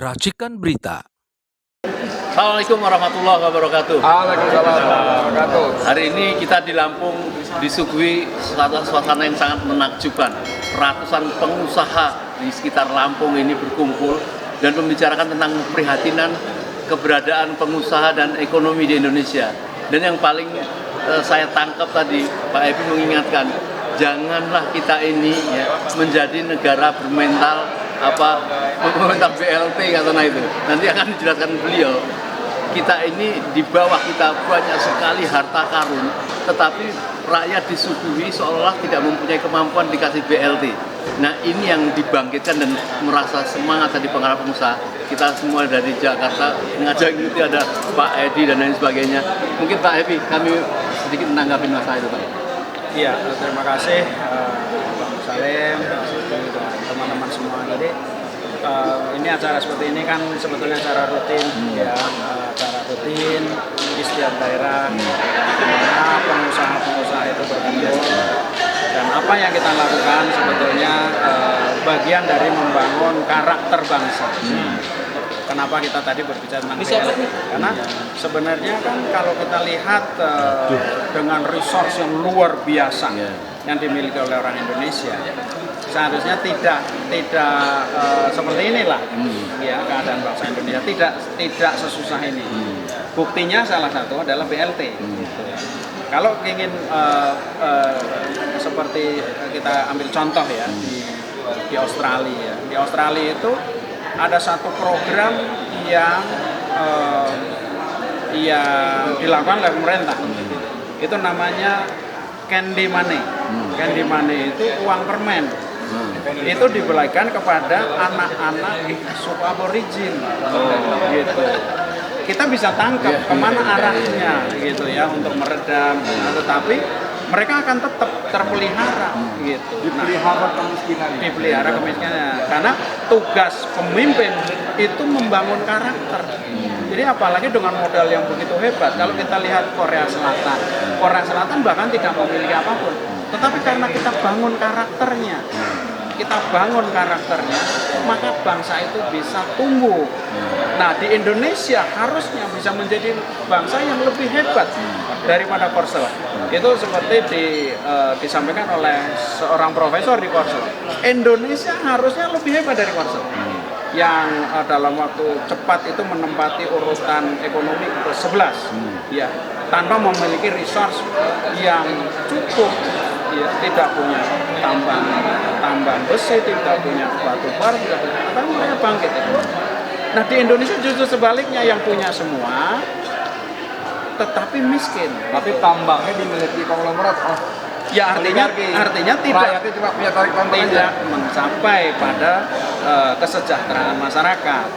Racikan Berita. Assalamualaikum warahmatullahi wabarakatuh. Waalaikumsalam warahmatullahi wabarakatuh. Hari ini kita di Lampung disuguhi suasana yang sangat menakjubkan. Ratusan pengusaha di sekitar Lampung ini berkumpul dan membicarakan tentang keprihatinan keberadaan pengusaha dan ekonomi di Indonesia. Dan yang paling saya tangkap tadi, Pak Epi mengingatkan, janganlah kita ini menjadi negara bermental BLT katanya itu. Nanti akan dijelaskan beliau. Kita ini di bawah kita banyak sekali harta karun, tetapi rakyat disuguhi seolah-olah tidak mempunyai kemampuan dikasih BLT. Nah, ini yang dibangkitkan dan merasa semangat tadi pengarah pengusaha. Kita semua dari Jakarta mengajak itu ada Pak Edi dan lain sebagainya. Mungkin Pak Epi, kami sedikit menanggapi masalah itu, Pak. Iya, terima kasih Bang Salim dan teman-teman semua tadi. Ini acara seperti ini kan sebetulnya acara rutin acara rutin di setiap daerah di mana pengusaha-pengusaha itu berkumpul, dan apa yang kita lakukan sebetulnya bagian dari membangun karakter bangsa. Kenapa kita tadi berbicara tentang BLT? Karena sebenarnya kan kalau kita lihat dengan resource yang luar biasa yang dimiliki oleh orang Indonesia, seharusnya tidak seperti inilah keadaan bangsa Indonesia, tidak sesusah ini. Buktinya salah satu adalah BLT. Kalau ingin seperti kita ambil contoh di Australia. Di Australia itu ada satu program yang dilakukan oleh pemerintah. Itu namanya candy money. Candy money itu uang permen. Itu diberikan kepada anak-anak suku aborigin. Gitu. Kita bisa tangkap kemana arahnya gitu ya untuk meredam, tetapi mereka akan tetap terpelihara gitu. Dipelihara kemiskinan. Karena tugas pemimpin itu membangun karakter. Jadi apalagi dengan modal yang begitu hebat. Kalau kita lihat Korea Selatan bahkan tidak memiliki apapun. Tetapi karena kita bangun karakternya, maka bangsa itu bisa tumbuh. Nah, di Indonesia harusnya bisa menjadi bangsa yang lebih hebat daripada Korsel. Itu seperti disampaikan oleh seorang profesor di Korsel. Indonesia harusnya lebih hebat dari Korsel, yang dalam waktu cepat itu menempati urutan ekonomi ke-11 tanpa memiliki resource yang cukup, tidak punya tambang besi, tidak punya batu bara, tapi mereka bangkit itu. Nah, di Indonesia justru sebaliknya, yang punya semua tetapi miskin. Tapi tambangnya dimiliki konglomerat. Artinya tidak mencapai pada kesejahteraan masyarakat.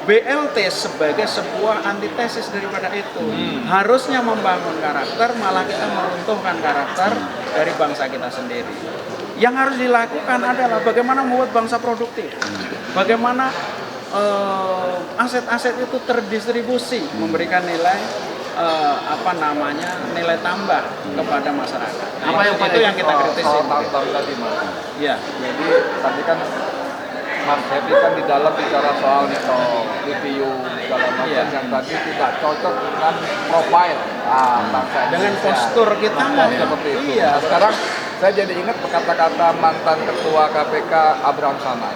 BLT sebagai sebuah antitesis daripada itu. Harusnya membangun karakter, malah kita meruntuhkan karakter dari bangsa kita sendiri. Yang harus dilakukan adalah bagaimana membuat bangsa produktif. Bagaimana aset-aset itu terdistribusi, memberikan nilai nilai tambah kepada masyarakat. Apa yang kita kritisi? Ya, jadi tadi kan Mas Happy kan di dalam bicara soal review segala macam yang tadi tidak cocok dengan profile bangsa dengan postur kita seperti itu. Nah, sekarang saya jadi ingat kata-kata mantan ketua KPK Abraham Samad.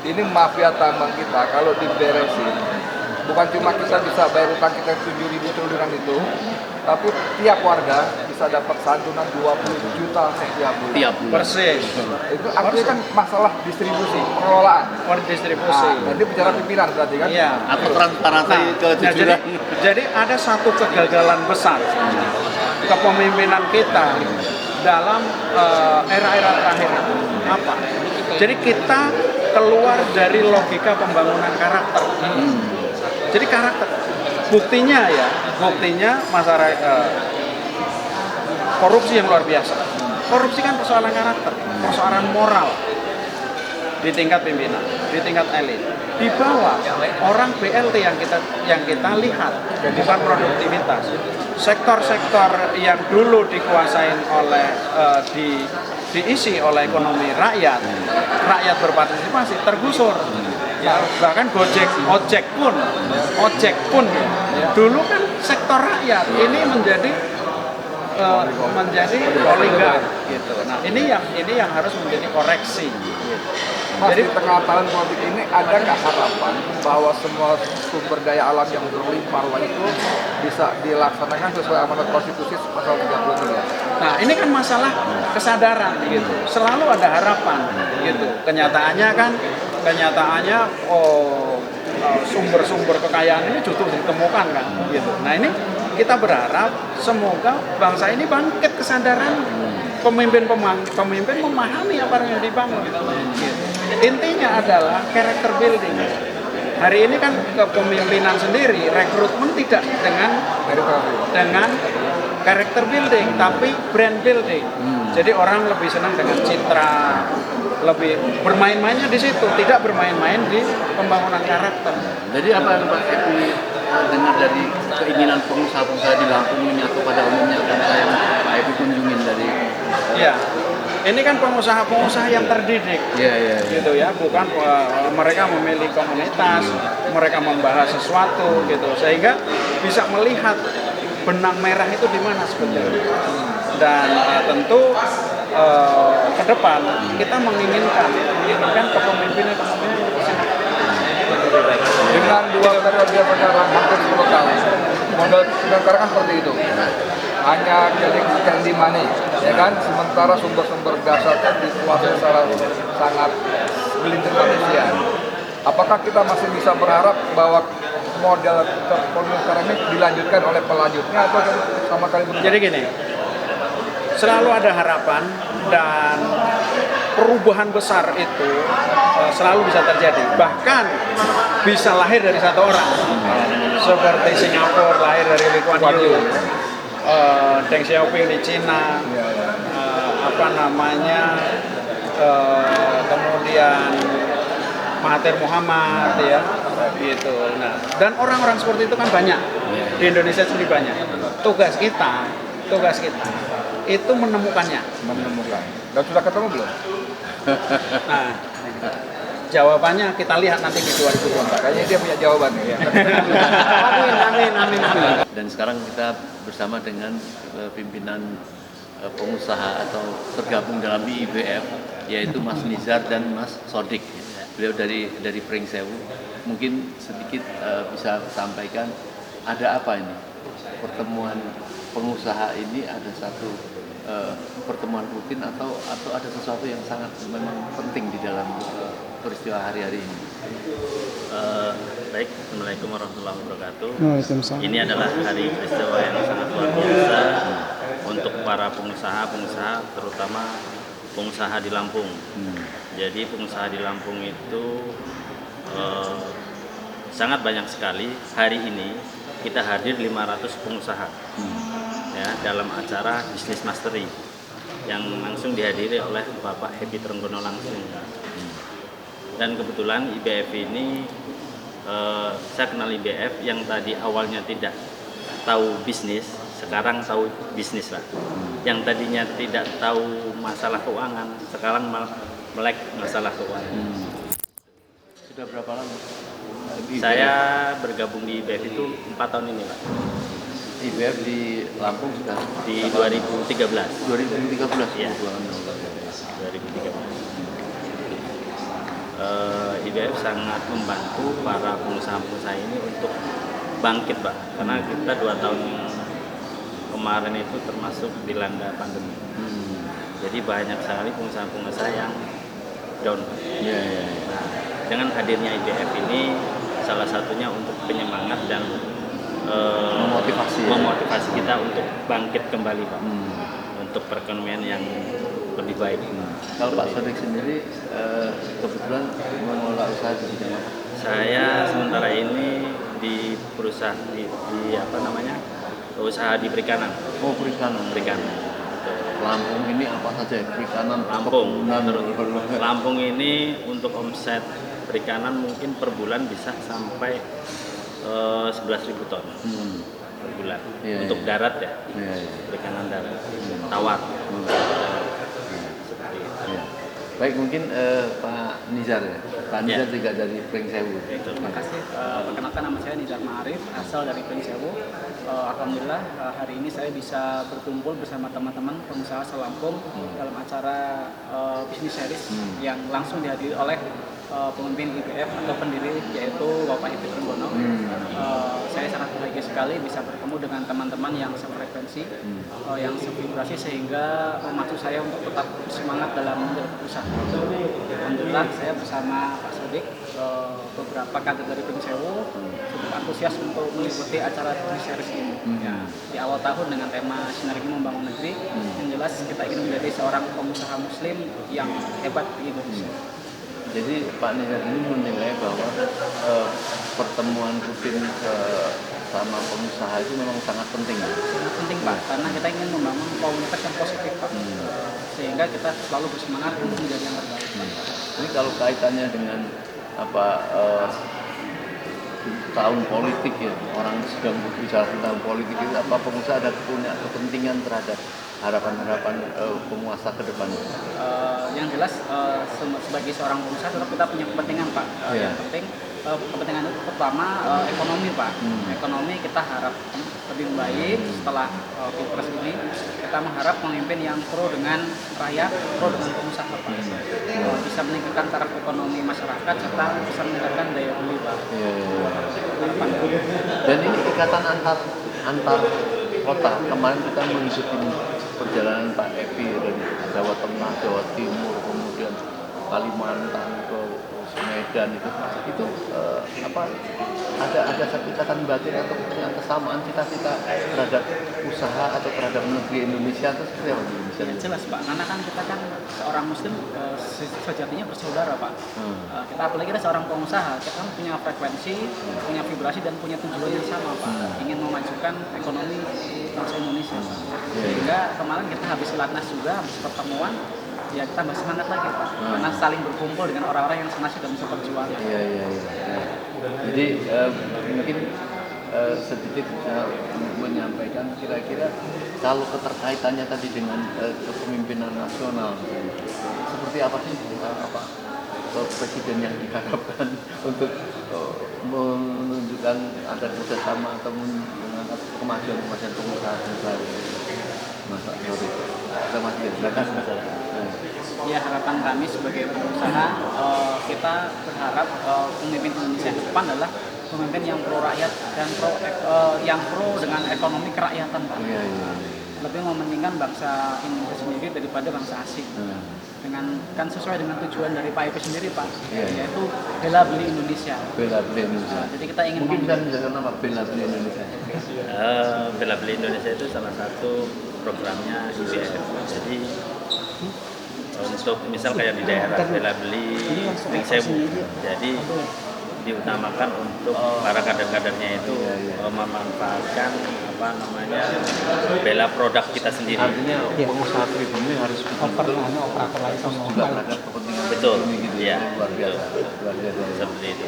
Ini mafia tambang kita kalau diberesin, bukan cuma kita bisa bayar utang kita 7.000 triliunan itu, tapi tiap warga bisa dapat santunan 20 juta setiap bulan. Tiap persis. Itu artinya kan masalah distribusi, pengelolaan. Distribusi. Jadi bicara pimpinan berarti kan? Iya. Atau transparansi kejujuran. Jadi ada satu kegagalan besar kepemimpinan kita dalam era-era terakhir. Apa? Jadi kita keluar dari logika pembangunan karakter. Jadi karakter. Buktinya masyarakat korupsi yang luar biasa. Korupsi kan persoalan karakter, persoalan moral di tingkat pimpinan, di tingkat elit. Di bawah orang BLT yang kita lihat bukan produktivitas. Sektor-sektor yang dulu dikuasain oleh diisi oleh ekonomi rakyat berpartisipasi tergusur. Ya, bahkan ojek pun dulu kan sektor rakyat, ini menjadi oligark gitu. Nah, ini yang harus menjadi koreksi. Mas, di tengah tahun politik ini ada nggak harapan bahwa semua sumber daya alam yang berlimpah ruah itu bisa dilaksanakan sesuai amanat konstitusi pasal 33? Nah, ini kan masalah kesadaran gitu. Selalu ada harapan gitu. Kenyataannya sumber-sumber kekayaan ini justru ditemukan kan gitu. Nah, ini kita berharap semoga bangsa ini bangkit kesadaran, pemimpin memahami apa yang dibangun gitu. Intinya adalah character building. Hari ini kan kepemimpinan sendiri, rekrutmen tidak dengan character building, tapi brand building. Jadi orang lebih senang dengan citra, lebih bermain-mainnya di situ, tidak bermain-main di pembangunan karakter. Jadi apa yang Pak Epi dengar dari keinginan pengusaha-pengusaha di Lampung ini atau pada umumnya pengusaha yang Pak Epi kunjungin dari? Ya, ini kan pengusaha-pengusaha yang terdidik, gitu ya, bukan mereka memilih komunitas, mereka membahas sesuatu, gitu, sehingga bisa melihat benang merah itu di mana sebetulnya. Dan tentu ke depan kita menginginkan kepemimpinan Dengan 2 periode penyelenggaraan hampir 10 tahun, modal sekarang kan seperti itu. Hanya candy money, ya kan? Sementara sumber-sumber dasar dikuasai secara sangat gelintir manusia. Apakah kita masih bisa berharap bahwa model sekarang ini dilanjutkan oleh pelanjutnya atau sama kali berubah? Jadi gini, selalu ada harapan dan perubahan besar itu selalu bisa terjadi. Bahkan bisa lahir dari satu orang. Seperti Singapura lahir dari Lee Kuan Yew, Deng Xiaoping di Cina, kemudian Mahathir Muhammad ya, gitu. Nah, dan orang-orang seperti itu kan banyak di Indonesia sendiri banyak. Tugas kita itu menemukannya. Dan sudah ketemu belum? Nah, jawabannya kita lihat nanti di 2024. Kayaknya dia punya jawaban ya. Amin. Dan sekarang kita bersama dengan pimpinan pengusaha atau tergabung dalam IBF, yaitu Mas Nizar dan Mas Sodik. Beliau dari Pringsewu. Mungkin sedikit bisa sampaikan ada apa ini pertemuan pengusaha ini, ada satu pertemuan rutin atau ada sesuatu yang sangat memang penting di dalam peristiwa hari-hari ini. Baik, Assalamualaikum warahmatullahi wabarakatuh. Ini adalah hari peristiwa yang sangat luar biasa untuk para pengusaha, terutama pengusaha di Lampung. Jadi pengusaha di Lampung itu sangat banyak sekali. Hari ini kita hadir 500 pengusaha ya, dalam acara Business Mastery yang langsung dihadiri oleh Bapak Happy Trenggono langsung. Dan kebetulan IBF ini saya kenal IBF yang tadi awalnya tidak tahu bisnis, sekarang tahu bisnis lah. Yang tadinya tidak tahu masalah keuangan, sekarang melek masalah keuangan. Sudah berapa lama? Saya bergabung di IBF itu 4 tahun ini, Pak. IBF di Lampung sudah Di 2013. 2013 ya. 2013. IBF sangat membantu para pengusaha-pengusaha ini untuk bangkit, Pak. Karena kita 2 tahun kemarin itu termasuk dilanda pandemi. Jadi banyak sekali pengusaha-pengusaha yang down. Nah, dengan hadirnya IBF ini salah satunya untuk penyemangat dan memotivasi kita untuk bangkit kembali, Pak. Untuk perekonomian yang lebih baik. Kalau Pak Sodik sendiri kebetulan mengelola usaha di bidang apa? Saya sementara ini di perusahaan di usaha di perikanan. Oh, perikanan. Lampung ini apa saja? Perikanan, Lampung ini untuk omset perikanan mungkin per bulan bisa sampai 11.000 ton per bulan. Untuk darat ya. Perikanan darat, tawar. Seperti itu. Baik, mungkin Pak Nizar ya. Pak Nizar juga dari Pringsewu. Terima kasih. Perkenalkan, nama saya Nizar Ma'arif, asal dari Pringsewu. Alhamdulillah hari ini saya bisa berkumpul bersama teman-teman pengusaha Selampung dalam acara bisnis series yang langsung dihadiri oleh pemimpin IBF atau pendiri, yaitu Bapak Hepi Trenggono. Saya sangat bahagia sekali bisa bertemu dengan teman-teman yang sefrekuensi, yang sevibrasi, sehingga memacu saya untuk tetap bersemangat dalam berusaha. Alhamdulillah saya bersama Pak Sodik, beberapa kader dari Pringsewu cukup antusias untuk mengikuti acara bisnis series ini. Di awal tahun dengan tema Sinergi Membangun Negeri, yang jelas kita ingin menjadi seorang pengusaha muslim yang hebat di Indonesia. Jadi Pak Nizar ini menilai bahwa pertemuan rutin sama pengusaha itu memang sangat penting. Sangat penting Pak, karena kita ingin membangun komunitas yang positif Pak, sehingga kita selalu bersemangat untuk menjadi yang terbaik. Ini kalau kaitannya dengan tahun politik ya, orang sedang berbicara tentang politik itu, apa pengusaha ada punya kepentingan terhadap harapan-harapan penguasa ke depan? Yang jelas sebagai seorang pengusaha tetap kita punya kepentingan Pak. Yang penting kepentingan itu pertama ekonomi Pak. Ekonomi kita harap lebih baik setelah Pilpres ini. Kita mengharap pemimpin yang pro dengan rakyat, pro dengan pengusaha Pak. Bisa meningkatkan taraf ekonomi masyarakat serta bisa meningkatkan daya beli Pak. Dan ini ikatan antar kota. Kemarin kita mengikuti perjalanan Pak Epi dari Jawa Tengah, Jawa Timur, kemudian Kalimantan ke Medan itu ada satu ikatan batin atau punya kesamaan cita-cita terhadap usaha atau terhadap negeri Indonesia itu seperti apa Indonesia? Ya, jelas Pak, karena kan kita kan seorang muslim sejatinya bersaudara Pak. Kita apalagi kita seorang pengusaha, kita kan punya frekuensi, punya vibrasi dan punya tujuan yang sama Pak. Ingin memajukan ekonomi bangsa Indonesia Pak. Sehingga kemarin kita habis latnas juga, habis pertemuan, ya kita tambah semangat lagi Pak, karena saling berkumpul dengan orang-orang yang senasib dan bisa berjuang. Iya. Jadi mungkin sedikit menyampaikan kira-kira kalau keterkaitannya tadi dengan kepemimpinan nasional, seperti apa sih presiden yang diharapkan untuk menunjukkan ada kerjasama atau mengangkat kemajuan pengusaha baru? Mas Nuri, silakan. Ya, harapan kami sebagai pengusaha, kita berharap pemimpin Indonesia ke depan adalah pemimpin yang pro rakyat dan yang pro dengan ekonomi kerakyatan Pak. Lebih mementingkan bangsa Indonesia sendiri daripada bangsa asing. Kan sesuai dengan tujuan dari Pak Epi sendiri Pak, yaitu bela beli Indonesia. Bela beli Indonesia. Jadi kita ingin mungkin bisa menjelaskan apa bela beli Indonesia? Bela beli Indonesia itu salah satu programnya IBF. Jadi untuk misal kayak di daerah bela beli Pringsewu, jadi diutamakan untuk para kader-kadernya itu memanfaatkan bela produk kita sendiri. Artinya pengusaha pribumi harus juga terhadap kepentingan. Betul. Gitu, ya. Luar biasa. Seperti itu.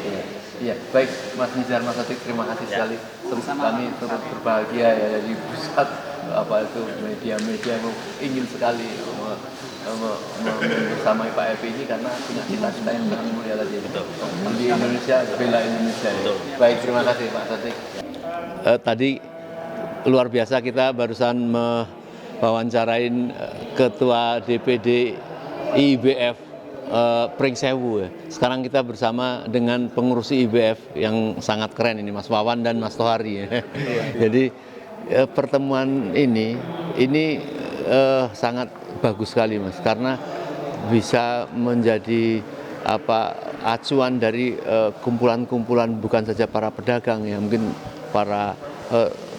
Iya, baik Mas Nizar, Mas Atik, terima kasih sekali. Kami turut berbahagia ya di pusat media-media yang ingin sekali bersama Pak Epi ini karena punya cita-cita yang sangat mulia tadi. Di Indonesia, bela Indonesia. Ya. Baik, terima kasih Pak Satik. Tadi luar biasa kita barusan mewawancarain Ketua DPD IBF Pringsewu. Ini kita bersama dengan pengurus IBF yang sangat keren ini, Mas Wawan dan Mas Tohari. Jadi pertemuan ini sangat bagus sekali Mas, karena bisa menjadi acuan dari kumpulan-kumpulan bukan saja para pedagang ya, mungkin para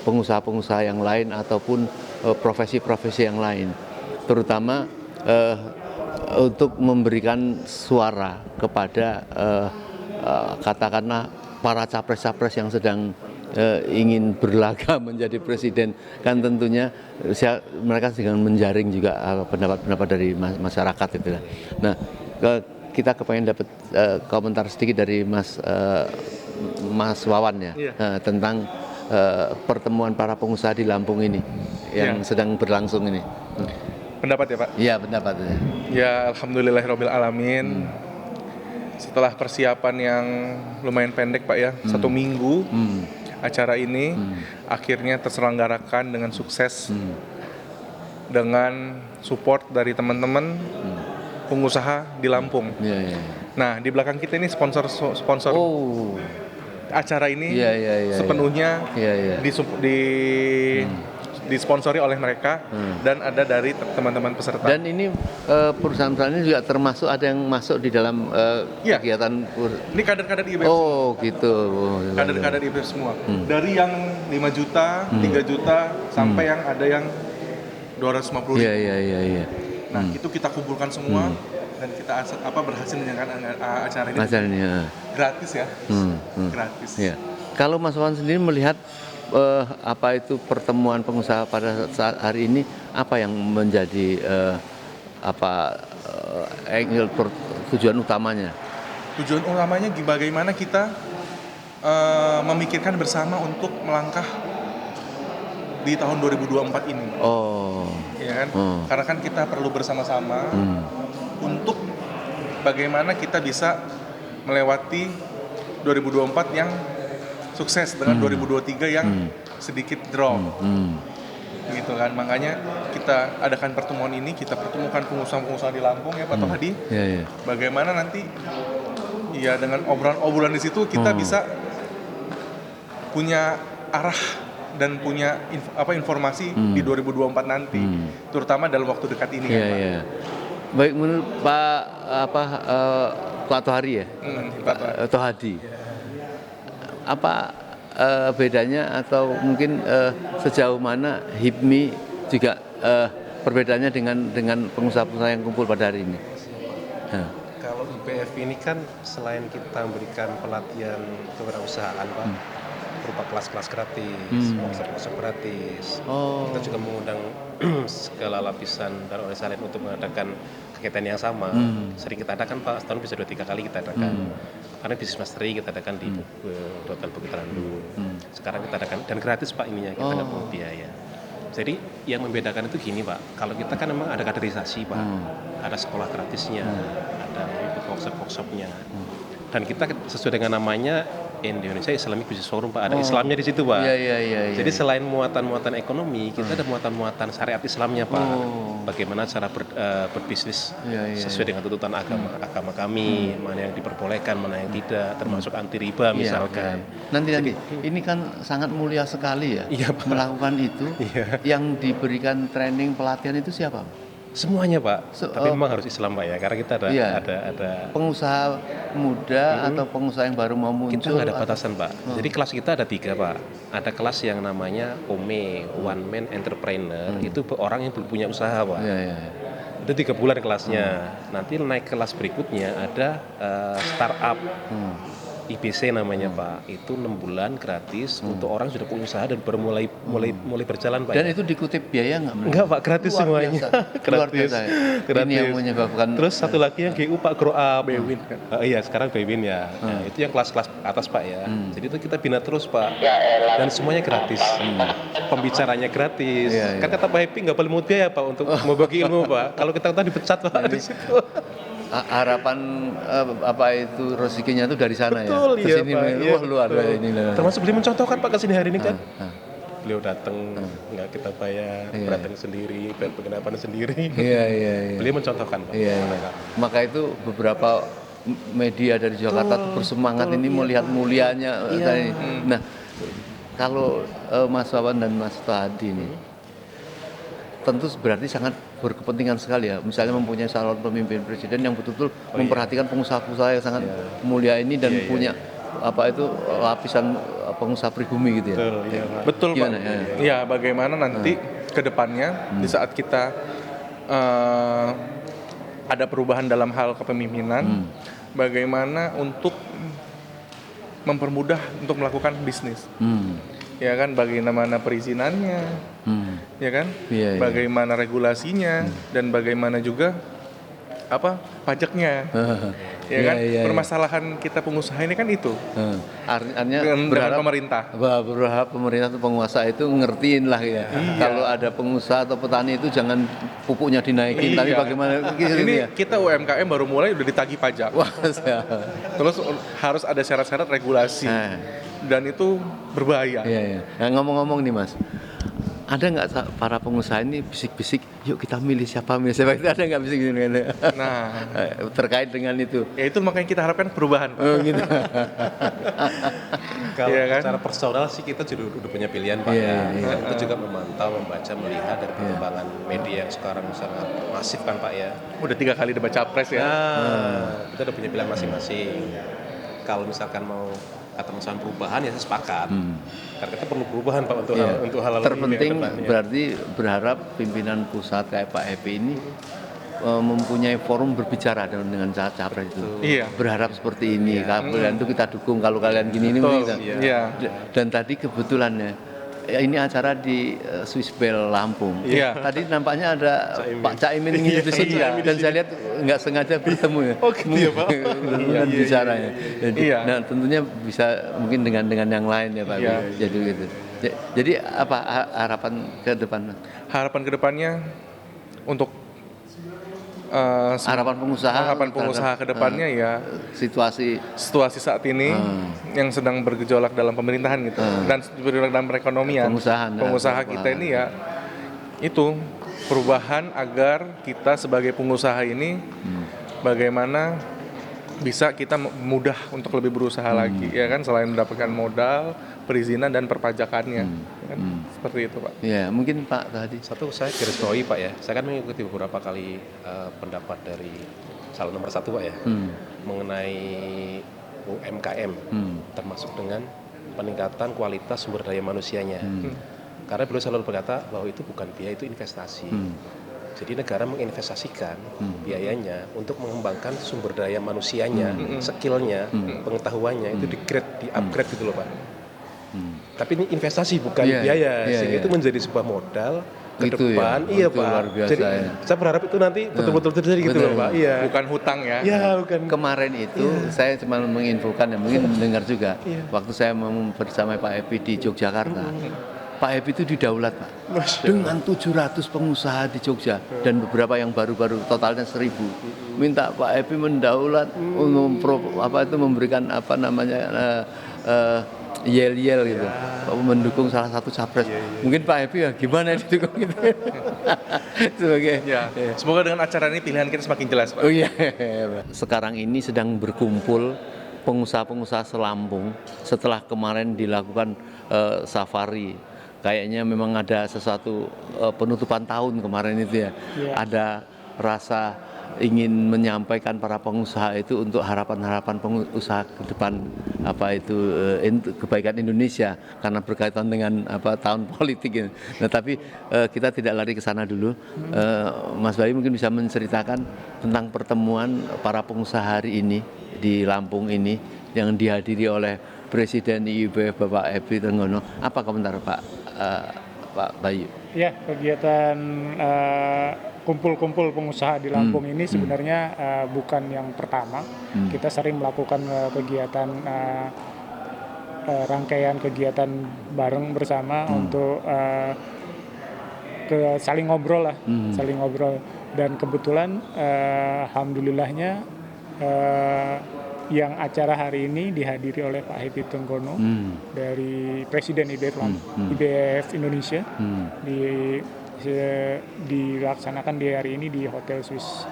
pengusaha-pengusaha yang lain ataupun profesi-profesi yang lain, terutama untuk memberikan suara kepada katakanlah para capres-capres yang sedang ingin berlaga menjadi presiden, kan tentunya mereka sedang menjaring juga pendapat-pendapat dari masyarakat itu. Nah, kita kepengen dapat komentar sedikit dari Mas Wawan ya, tentang pertemuan para pengusaha di Lampung ini yang sedang berlangsung ini. Pendapat ya Pak? Iya, pendapatnya. Ya, alhamdulillahirabbil alamin. Setelah persiapan yang lumayan pendek Pak ya, 1 minggu acara ini akhirnya terselenggarakan dengan sukses dengan support dari teman-teman pengusaha di Lampung. Nah, di belakang kita ini sponsor acara ini sepenuhnya disponsori oleh mereka dan ada dari teman-teman peserta. Dan ini perusahaan-perusahaan ini juga termasuk ada yang masuk di dalam kegiatan ini kader-kader IBF. Oh, gitu. Kader-kader IBF semua. Dari yang 5 juta, 3 juta sampai yang ada yang 250 ribu. Iya. Nah, itu kita kumpulkan semua dan kita berhasil menjalankan acara ini. Gratis ya. Gratis. Ya. Kalau Mas Wawan sendiri melihat apa itu pertemuan pengusaha pada saat hari ini, apa yang menjadi tujuan utamanya? Tujuan utamanya bagaimana kita memikirkan bersama untuk melangkah di tahun 2024 ini. Ya kan? Karena kan kita perlu bersama-sama untuk bagaimana kita bisa melewati 2024 yang sukses dengan 2023 yang sedikit drop. Gitu kan, makanya kita adakan pertemuan ini, kita pertemukan pengusaha-pengusaha di Lampung ya Pak Tohadi. Bagaimana nanti ya dengan obrolan-obrolan di situ kita bisa punya arah dan punya informasi di 2024 nanti, terutama dalam waktu dekat ini kan Pak. Baik, menurut Pak Tohari ya, Pak Tohadi, apa bedanya atau mungkin sejauh mana HIPMI juga perbedaannya dengan pengusaha-pengusaha yang kumpul pada hari ini? Kalau IBF ini kan selain kita memberikan pelatihan kewirausahaan Pak, berupa kelas-kelas gratis, workshop gratis. Kita juga mengundang segala lapisan dari organisasi untuk mengadakan kegiatan yang sama. Sering kita adakan Pak, setahun bisa 2-3 kali kita adakan. Karena Business Mastery kita adakan di Hotel Bukit Randu. Sekarang kita adakan, dan gratis Pak ininya, kita nggak pungut biaya. Jadi yang membedakan itu gini Pak, kalau kita kan memang ada kaderisasi Pak, ada sekolah gratisnya, ada workshop-workshopnya. Dan kita sesuai dengan namanya Indonesia Islamic Business Forum Pak, ada Islamnya di situ Pak. Jadi selain muatan-muatan ekonomi, kita ada muatan-muatan syariat Islamnya Pak. Bagaimana cara berbisnis sesuai dengan tuntutan agama kami, mana yang diperbolehkan, mana yang tidak, termasuk anti riba misalkan. Nanti ini kan sangat mulia sekali ya, melakukan itu. Yang diberikan training pelatihan itu siapa? Semuanya Pak, tapi memang harus Islam Pak ya, karena kita ada pengusaha muda atau pengusaha yang baru mau muncul. Kita nggak ada batasan Pak. Jadi kelas kita ada 3 Pak. Ada kelas yang namanya OME, One Man Entrepreneur, itu orang yang belum punya usaha Pak. Itu 3 bulan kelasnya. Nanti naik kelas berikutnya ada startup. IBC namanya Pak, itu 6 bulan gratis untuk orang sudah punya usaha dan baru mulai berjalan Pak. Dan itu dikutip biaya nggak? Enggak Pak, gratis semuanya. Gratis. Ini yang menyebabkan. Terus satu lagi yang GU Pak Grow Up. Bewin. Iya sekarang Bewin ya. Nah, itu yang kelas-kelas atas Pak ya. Jadi itu kita bina terus Pak. Dan semuanya gratis. Pembicaranya gratis. Kan kata Pak Happy nggak perlu mungut biaya Pak untuk mau bagi ilmu Pak. Kalau kita dipecat Pak di situ. Harapan itu rezekinya itu dari sana. Betul, ya. Kesini Pak. Luar ini. Termasuk beliau mencontohkan Pak kesini hari ini kan. Beliau datang nggak kita bayar, datang sendiri, bayar penginapan sendiri. Beliau mencontohkan Pak. Maka itu beberapa media dari Jakarta bersemangat ini melihat mulianya. Nah, kalau Mas Wawan dan Mas Tohadi ini tentu berarti sangat berkepentingan sekali ya, misalnya mempunyai calon pemimpin presiden yang betul-betul memperhatikan pengusaha-pengusaha yang sangat mulia ini dan punya lapisan pengusaha pribumi gitu ya. Betul Pak. Ya, bagaimana nanti ke depannya di saat kita ada perubahan dalam hal kepemimpinan, bagaimana untuk mempermudah untuk melakukan bisnis. Ya kan, bagaimana perizinannya, ya kan, bagaimana regulasinya, dan bagaimana juga pajaknya. Ya kan? Permasalahan kita pengusaha ini kan itu. Artinya dengan pemerintah. Berharap pemerintah atau pengusaha itu ngertiin lah ya. Kalau ada pengusaha atau petani itu jangan pupuknya dinaikin, tapi bagaimana ini kita UMKM baru mulai udah ditagih pajak. Terus harus ada syarat-syarat regulasi. Dan itu berbahaya. Nah, ngomong-ngomong nih Mas, ada nggak para pengusaha ini bisik-bisik, yuk kita milih siapa itu ada nggak bisik gitu? Nah, terkait dengan itu. Ya itu makanya kita harapkan perubahan. Gitu. Kalau secara personal sih kita juga udah punya pilihan Pak Kita juga memantau, membaca, melihat dari perkembangan media yang sekarang sangat masif kan Pak ya. Udah 3 kali debat capres ya. Kita udah punya pilihan masing-masing. Kalau misalkan mau kata masalah perubahan ya saya sepakat. Karena kita perlu perubahan Pak untuk hal-hal terpenting ini berarti berharap pimpinan pusat kayak Pak Happy ini mempunyai forum berbicara dengan capres itu. Berharap seperti ini. Kalian itu kita dukung, kalau kalian gini ini kita. Dan tadi kebetulannya ini acara di Swiss Bell Lampung. Tadi nampaknya ada Pak Caimin di sini dan saya lihat nggak sengaja bertemu ya. Gitu ya Pak. Bicaranya. Jadi, nah tentunya bisa mungkin dengan yang lain ya Pak. Jadi gitu. Jadi apa harapan ke depan? Harapan ke depannya untuk harapan pengusaha ke depannya ya situasi saat ini yang sedang bergejolak dalam pemerintahan gitu dan bergejolak dalam perekonomian pengusaha kita ini ya itu perubahan agar kita sebagai pengusaha ini bagaimana bisa kita mudah untuk lebih berusaha lagi ya kan, selain mendapatkan modal, perizinan dan perpajakannya kan? Seperti itu Pak. Ya mungkin Pak tadi satu saya garis bawahi Pak ya, saya kan mengikuti beberapa kali pendapat dari calon nomor 1 Pak ya mengenai UMKM termasuk dengan peningkatan kualitas sumber daya manusianya karena beliau selalu berkata bahwa itu bukan biaya, itu investasi. Jadi negara menginvestasikan biayanya untuk mengembangkan sumber daya manusianya, skillnya, pengetahuannya itu di-upgrade gitu loh Pak. Tapi ini investasi bukan biaya, sehingga itu menjadi sebuah modal ke depan. Iya Pak. Jadi saya berharap itu nanti betul-betul terjadi gitu loh Pak. Bukan hutang ya. Bukan. Kemarin itu saya cuma menginfokan ya, mungkin mendengar juga. Waktu saya bersama Pak Happy di Yogyakarta. Pak Happy itu didaulat Pak, dengan 700 pengusaha di Jogja dan beberapa yang baru-baru totalnya 1.000. Minta Pak Happy mendaulat memberikan yel-yel gitu, mendukung salah satu capres. Mungkin Pak Happy ya gimana didukung gitu. Semoga dengan acara ini pilihan kita semakin jelas Pak. Sekarang ini sedang berkumpul pengusaha-pengusaha selampung setelah kemarin dilakukan safari. Kayaknya memang ada sesuatu penutupan tahun kemarin itu ya. Ada rasa ingin menyampaikan para pengusaha itu untuk harapan-harapan pengusaha ke depan kebaikan Indonesia karena berkaitan dengan tahun politik ini. Nah, tapi kita tidak lari ke sana dulu. Mas Bayu mungkin bisa menceritakan tentang pertemuan para pengusaha hari ini di Lampung ini yang dihadiri oleh Presiden IIB Bapak Happy Trenggono. Apa komentar Pak Bayu? Ya, kegiatan kumpul-kumpul pengusaha di Lampung ini sebenarnya bukan yang pertama. Kita sering melakukan kegiatan rangkaian kegiatan bareng bersama untuk saling ngobrol lah, saling ngobrol. Dan kebetulan alhamdulillahnya yang acara hari ini dihadiri oleh Pak Happy Trenggono dari Presiden IBF Indonesia dilaksanakan di hari ini di Hotel Swiss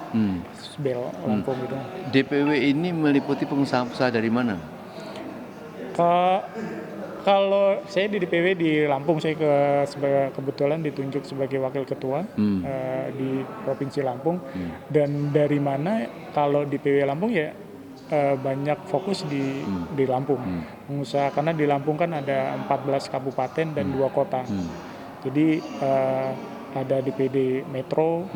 Bell Lampung gitu. DPW ini meliputi pengusaha-pengusaha dari mana? Kalau saya di DPW di Lampung, saya kebetulan ditunjuk sebagai wakil ketua di Provinsi Lampung. Dan dari mana kalau DPW Lampung ya banyak fokus di Lampung pengusaha, karena di Lampung kan ada 14 kabupaten dan 2 kota. Jadi ada DPD Metro,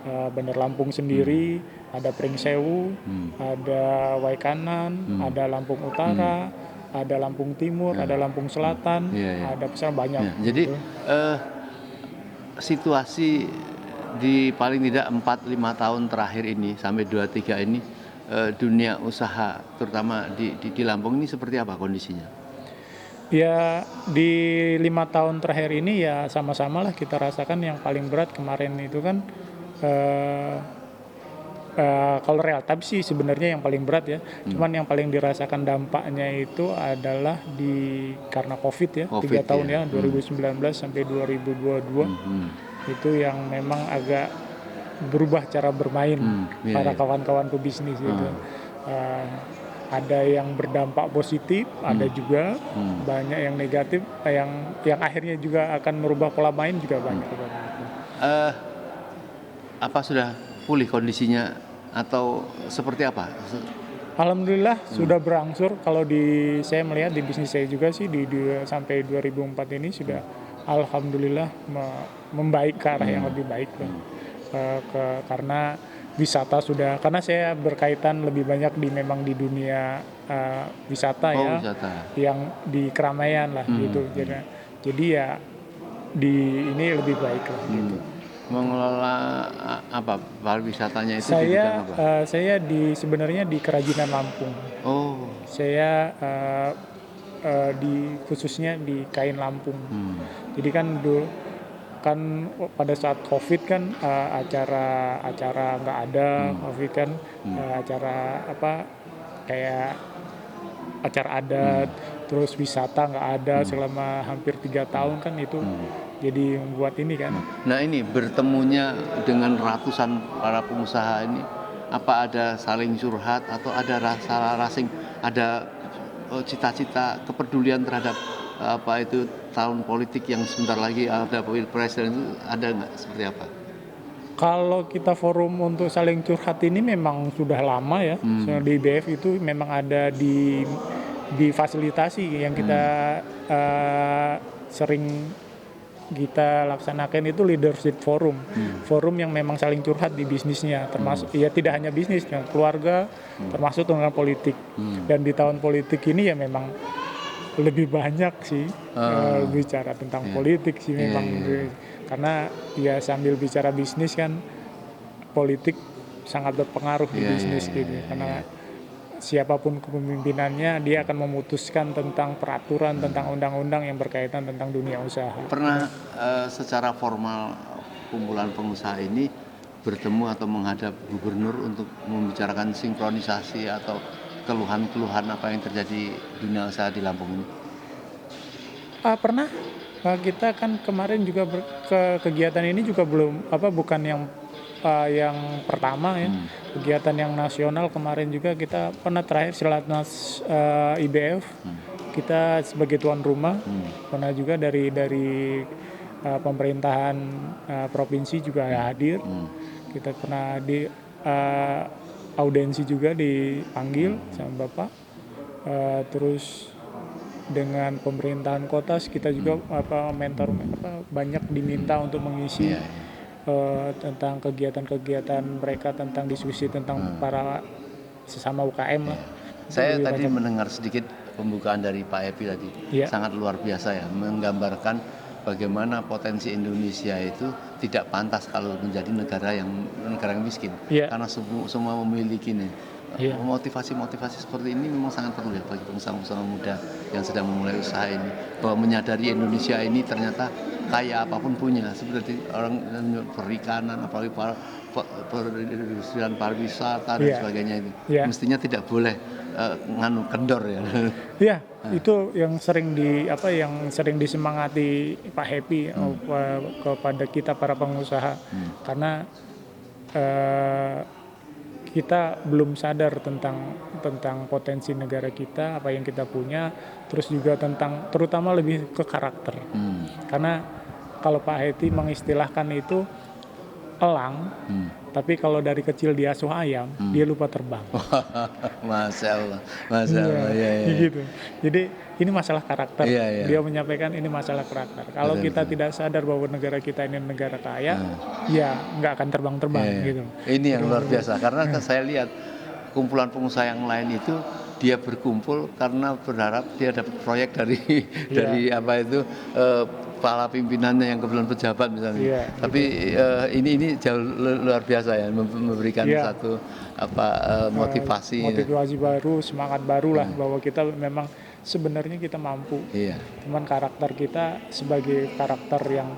Bandar Lampung sendiri, ada Pringsewu, ada Waikanan, ada Lampung Utara, ada Lampung Timur, ada Lampung Selatan, ada besar banyak. Jadi situasi di paling tidak 4-5 tahun terakhir ini sampai 2-3 ini dunia usaha terutama di Lampung ini seperti apa kondisinya? Ya di 5 tahun terakhir ini ya sama-sama lah kita rasakan. Yang paling berat kemarin itu kan kalau relatif sih sebenarnya yang paling berat ya. Cuman yang paling dirasakan dampaknya itu adalah karena COVID ya, 3 tahun ya, 2019 sampai 2022. Itu yang memang agak berubah cara bermain para kawan-kawan pebisnis gitu. Ada yang berdampak positif, ada juga banyak yang negatif, yang akhirnya juga akan merubah pola main juga banyak. Apa sudah pulih kondisinya atau seperti apa? Alhamdulillah sudah berangsur. Kalau saya melihat di bisnis saya juga sih sampai 2004 ini sudah alhamdulillah membaik ke arah yang lebih baik lah. Karena wisata karena saya berkaitan lebih banyak memang di dunia wisata wisata. Yang di keramaian lah gitu. Jadi ya ini lebih baik lah gitu. Mengelola apa pariwisatanya itu saya sebenarnya di Kerajinan Lampung. Saya khususnya di kain Lampung. Jadi kan pada saat COVID kan acara nggak ada, COVID kan acara kayak acara adat, terus wisata nggak ada selama hampir 3 tahun kan itu. Jadi membuat ini kan. Nah ini bertemunya dengan ratusan para pengusaha ini, apa ada saling curhat atau ada ada cita-cita kepedulian terhadap tahun politik yang sebentar lagi ada pilpres dan itu ada nggak, seperti apa? Kalau kita forum untuk saling curhat ini memang sudah lama ya. Di IBF itu memang ada difasilitasi yang kita sering kita laksanakan itu leadership forum. Forum yang memang saling curhat di bisnisnya, termasuk ya tidak hanya bisnis, keluarga, termasuk dengan politik. Dan di tahun politik ini ya memang lebih banyak sih bicara tentang politik sih memang. Karena ya sambil bicara bisnis kan politik sangat berpengaruh di bisnis gitu. Karena siapapun kepemimpinannya dia akan memutuskan tentang peraturan, tentang undang-undang yang berkaitan tentang dunia usaha. Pernah secara formal kumpulan pengusaha ini bertemu atau menghadap gubernur untuk membicarakan sinkronisasi atau keluhan-keluhan apa yang terjadi dunia usaha di Lampung ini? Pernah. Kita kan kemarin juga kegiatan ini juga bukan yang pertama ya. Kegiatan yang nasional kemarin juga kita pernah terakhir Silatnas IBF. Kita sebagai tuan rumah. Pernah juga dari pemerintahan provinsi juga hadir. Kita pernah di audiensi juga dipanggil sama Bapak. Terus dengan pemerintahan kota kita juga mentor banyak diminta untuk mengisi tentang kegiatan-kegiatan mereka, tentang diskusi tentang para sesama UKM lah. Saya tadi mendengar sedikit pembukaan dari Pak Epi tadi, sangat luar biasa ya, menggambarkan bagaimana potensi Indonesia itu tidak pantas kalau menjadi negara yang miskin, karena semua memiliki motivasi-motivasi seperti ini memang sangat perlu ya bagi pengusaha-pengusaha muda yang sedang memulai usaha ini, bahwa menyadari Indonesia ini ternyata kaya apapun punya, seperti orang perikanan, apalagi perindustrian pariwisata dan sebagainya itu. Mestinya tidak boleh kendor ya. Iya, itu yang sering disemangati Pak Happy kepada kita para pengusaha, karena kita belum sadar tentang potensi negara kita, apa yang kita punya, terus juga terutama lebih ke karakter. Karena kalau Pak Heti mengistilahkan itu elang, tapi kalau dari kecil dia asuh ayam, dia lupa terbang. Masya Allah. Ya. Gitu. Jadi ini masalah karakter. Dia menyampaikan ini masalah karakter. Kalau kita tidak sadar bahwa negara kita ini negara kaya, ya nggak akan terbang-terbang gitu. Ini yang luar biasa, karena saya lihat kumpulan pengusaha yang lain itu dia berkumpul karena berharap dia dapat proyek dari dari apa itu para pimpinannya yang kebetulan pejabat misalnya. Tapi ini jauh luar biasa ya, memberikan satu motivasi baru, semangat baru lah bahwa kita memang sebenarnya kita mampu. Cuman karakter kita sebagai karakter yang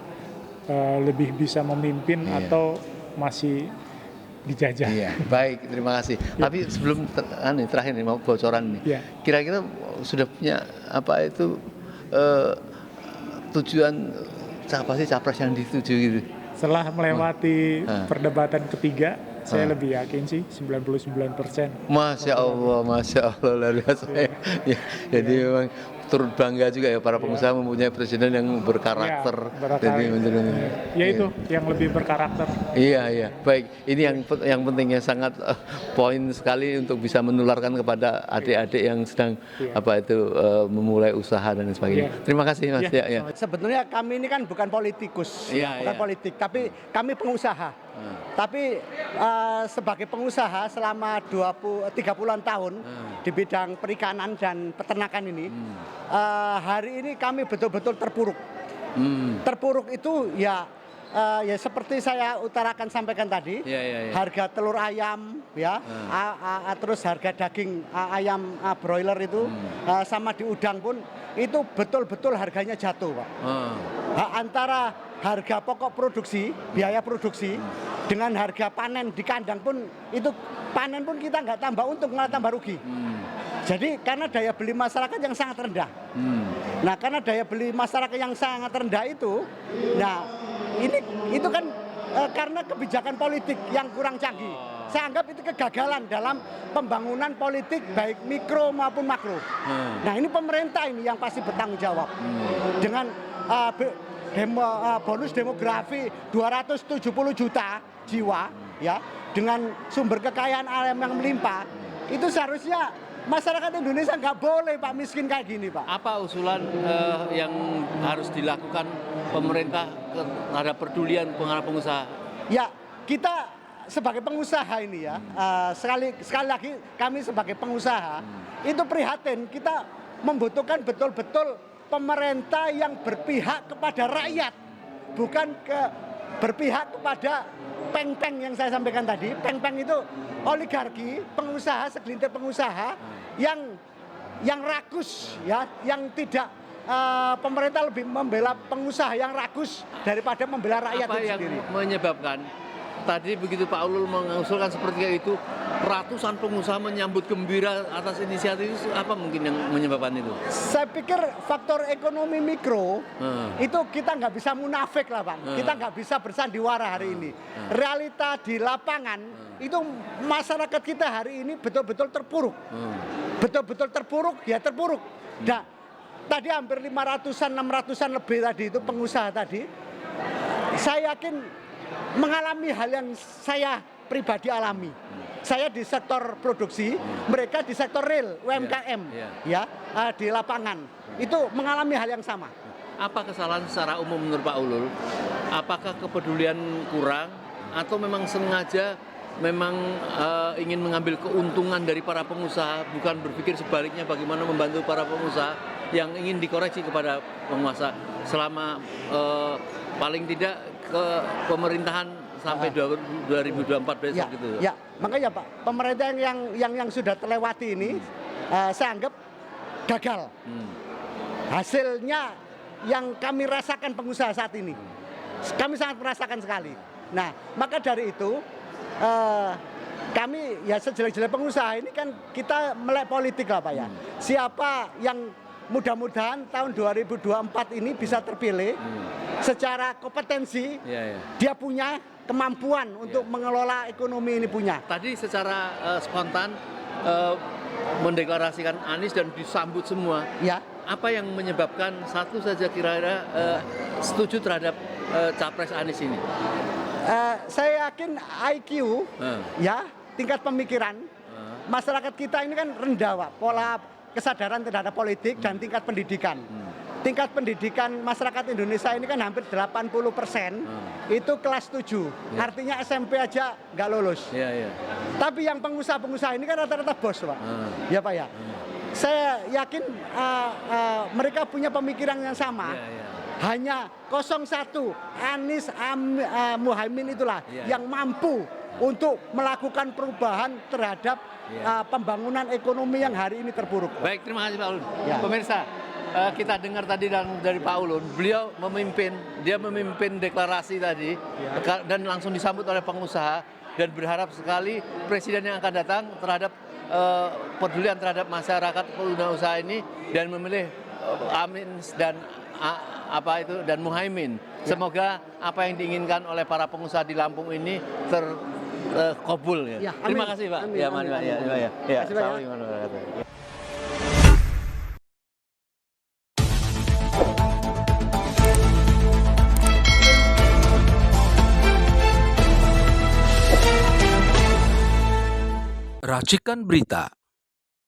lebih bisa memimpin atau masih dijajah. Baik, terima kasih. Tapi sebelum terakhir nih mau bocoran nih. Kira-kira sudah punya apa itu tujuan siapa sih capres yang dituju gitu? Setelah melewati perdebatan ketiga, saya lebih yakin sih 99%. Masya Allah luar biasa. Jadi memang turut bangga juga ya para pengusaha mempunyai presiden yang berkarakter. Jadi itu yang lebih berkarakter. Iya. Baik, ini yang pentingnya sangat poin sekali untuk bisa menularkan kepada adik-adik yang sedang memulai usaha dan sebagainya. Terima kasih Mas. Sebetulnya kami ini kan bukan politikus, bukan politik, tapi kami pengusaha. Tapi sebagai pengusaha selama 30-an tahun di bidang perikanan dan peternakan ini, hari ini kami betul-betul terpuruk. Terpuruk itu ya seperti saya utarakan sampaikan tadi, harga telur ayam terus harga daging ayam broiler itu sama di udang pun itu betul-betul harganya jatuh, Pak. Antara harga pokok produksi, biaya produksi dengan harga panen di kandang pun itu panen pun kita nggak tambah untung, malah tambah rugi. Jadi karena daya beli masyarakat yang sangat rendah. Nah, karena daya beli masyarakat yang sangat rendah itu, itu kan karena kebijakan politik yang kurang canggih. Saya anggap itu kegagalan dalam pembangunan politik baik mikro maupun makro. Nah, ini pemerintah ini yang pasti bertanggung jawab dengan bonus demografi 270 juta jiwa dengan sumber kekayaan alam yang melimpah. Itu seharusnya masyarakat Indonesia nggak boleh Pak miskin kayak gini, Pak. Apa usulan yang harus dilakukan pemerintah terhadap pedulian pengusaha? Ya, kita sebagai pengusaha ini sekali lagi kami sebagai pengusaha itu prihatin, kita membutuhkan betul-betul pemerintah yang berpihak kepada rakyat, bukan berpihak kepada peng-peng yang saya sampaikan tadi. Peng-peng itu oligarki, pengusaha, segelintir pengusaha yang rakus yang tidak pemerintah lebih membela pengusaha yang rakus daripada membela rakyat itu sendiri. Apa yang menyebabkan tadi begitu Pak Ulul mengusulkan seperti itu, ratusan pengusaha menyambut gembira atas inisiatif itu, apa mungkin yang menyebabkan itu? Saya pikir faktor ekonomi mikro itu kita nggak bisa munafik lah, Bang. Kita nggak bisa bersandiwara hari ini. Realita di lapangan itu masyarakat kita hari ini betul-betul terpuruk. Betul-betul terpuruk, terpuruk. Nah, tadi hampir 500-an, 600-an lebih tadi itu pengusaha tadi. Saya yakin mengalami hal yang saya pribadi alami. Saya di sektor produksi, mereka di sektor real, UMKM, di lapangan. Itu mengalami hal yang sama. Apa kesalahan secara umum menurut Pak Ulul? Apakah kepedulian kurang atau memang sengaja ingin mengambil keuntungan dari para pengusaha, bukan berpikir sebaliknya bagaimana membantu para pengusaha yang ingin dikoreksi kepada penguasa selama paling tidak ke pemerintahan sampai 2024 besok gitu. Ya, makanya Pak, pemerintah yang sudah terlewati ini saya anggap gagal. Hasilnya yang kami rasakan pengusaha saat ini, kami sangat merasakan sekali. Nah, maka dari itu kami sejelek-jelek pengusaha ini kan kita melek politik lah Pak ya. Siapa yang mudah-mudahan tahun 2024 ini bisa terpilih secara kompetensi, dia punya kemampuan untuk mengelola ekonomi ini punya. Tadi secara spontan mendeklarasikan Anies dan disambut semua. Apa yang menyebabkan satu saja kira-kira setuju terhadap capres Anies ini? Saya yakin IQ, tingkat pemikiran masyarakat kita ini kan rendah, Pak. Pola kesadaran terhadap politik dan tingkat pendidikan. tingkat pendidikan masyarakat Indonesia ini kan hampir 80% itu kelas 7. Artinya SMP aja nggak lulus. Tapi yang pengusaha-pengusaha ini kan rata-rata bos, Pak. Ya, Pak ya. Saya yakin mereka punya pemikiran yang sama. Hanya 01 Anies Muhaimin itulah yang mampu untuk melakukan perubahan terhadap pembangunan ekonomi yang hari ini terpuruk. Baik, terima kasih Pak Ulun. Pemirsa, kita dengar tadi dari Pak Ulun, beliau memimpin deklarasi tadi dan langsung disambut oleh pengusaha dan berharap sekali presiden yang akan datang terhadap pedulian terhadap masyarakat pengguna usaha ini dan memilih Amin dan Muhaimin. Semoga apa yang diinginkan oleh para pengusaha di Lampung ini terkabul ya. Terima kasih Pak. Amin, Ya, amin, Pak. amin. Ya. Terima kasih, Pak, ya. Racikan Berita